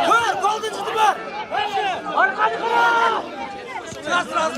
Kır, koldu çıktı var. Arkayı kıra. Sıra.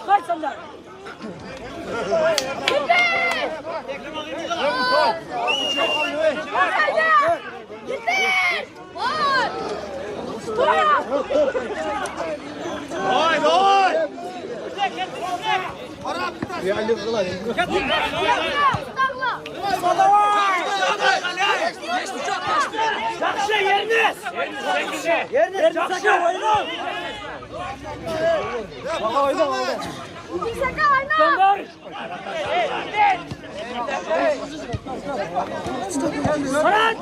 Kaç senden. Yeriniz sakın oyna. Gönder. Fırat.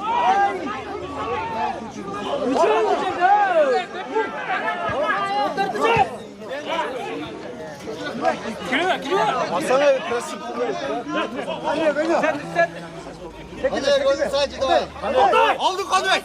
Giriyor. Hasan abi prasip kuvvet. Hadi sadece devam. Aldık kadroyu.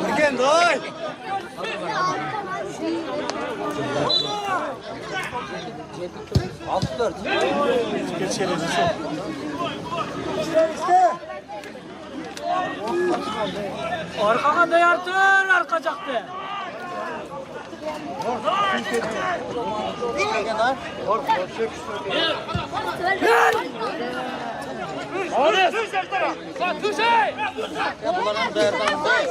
Erken day. Altılar. Geçelim. İşte. Arkana dayartır, arkacaktı. Oraya tüş eftara. Tüş ey. Ya bunların değerden de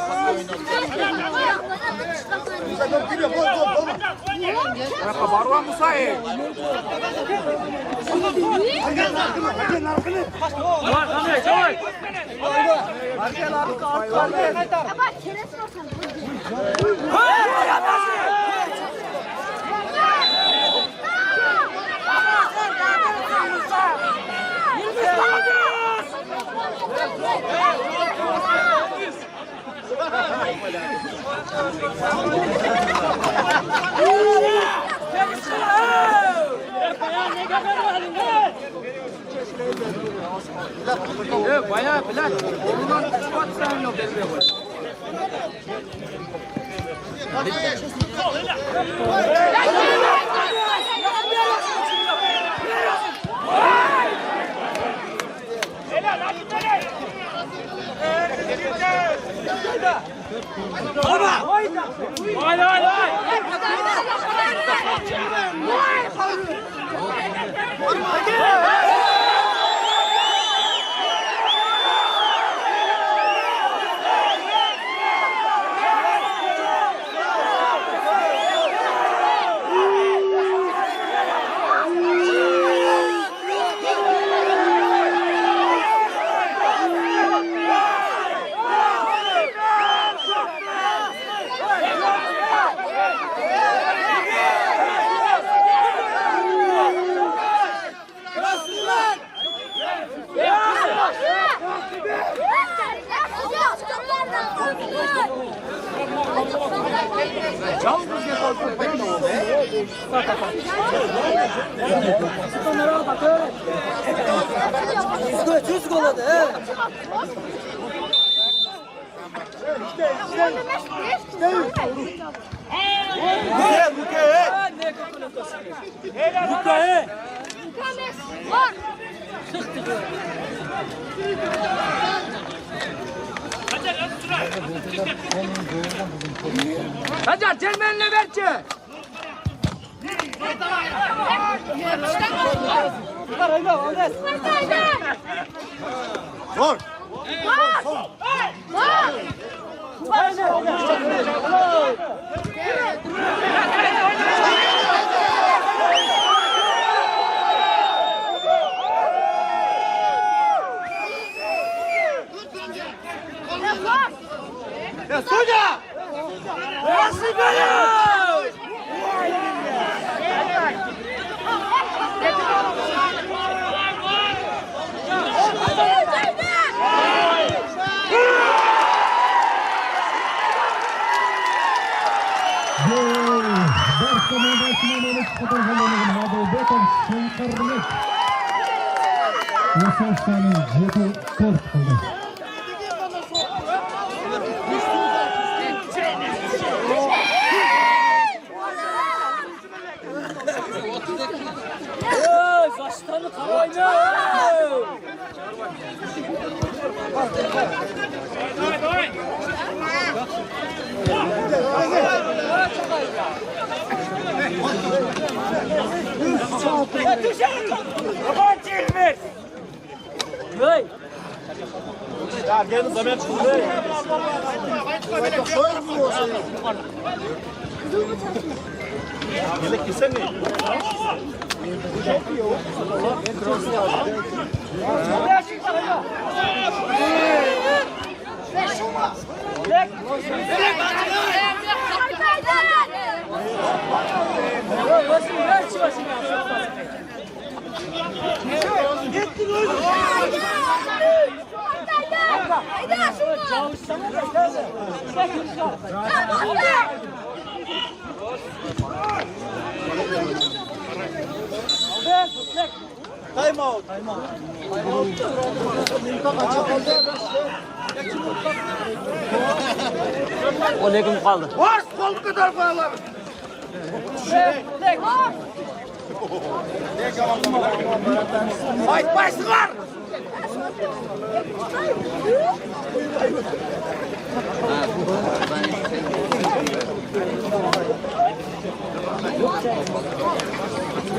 Bırak barwa Musa'yı. Var kamera çay. Arkaya abi kaldı. Bak keres bakalım. Bayağı plan. Ondan spot sen yok dedi. Çocuk oladı he. Hacer gelmenle verçe. Zor. Ya Sonya! Nasıl böyle? Baştanı karayla. Ya gelin zaman çıktı. Yelek giysen mi? Time out. O ne gün kaldı? Vars kol kadar bağlar. Hayt başlar.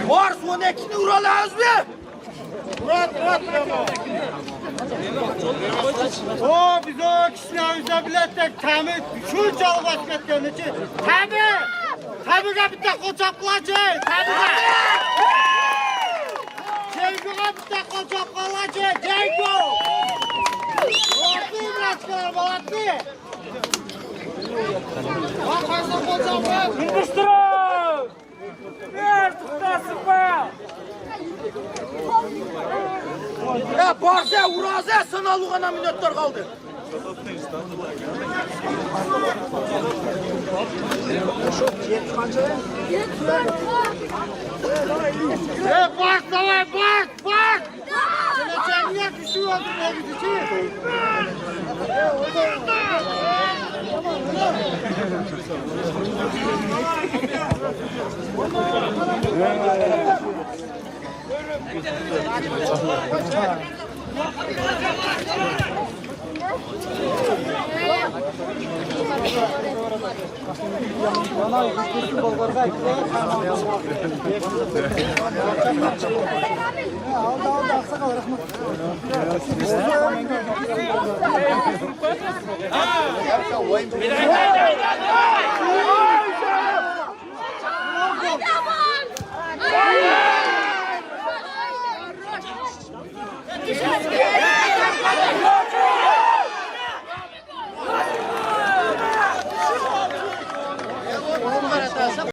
Vars o nekini uralağız mı? Murat. O biz o kişilerimize biletler temiz şu çalı başketken için. Tabii bir de koçaklacı. Cengo'ya bir de koçaklacı. Cengo. Balatlı bıraktılar Balatlı. Bak fazla koçaklar. Yetiştirin. Ver tutasın be. Ya barze uraze sınavlığına minnettar kaldı. Bak davay bak. Sen niye düşüyorsun ne gidici? Haydi.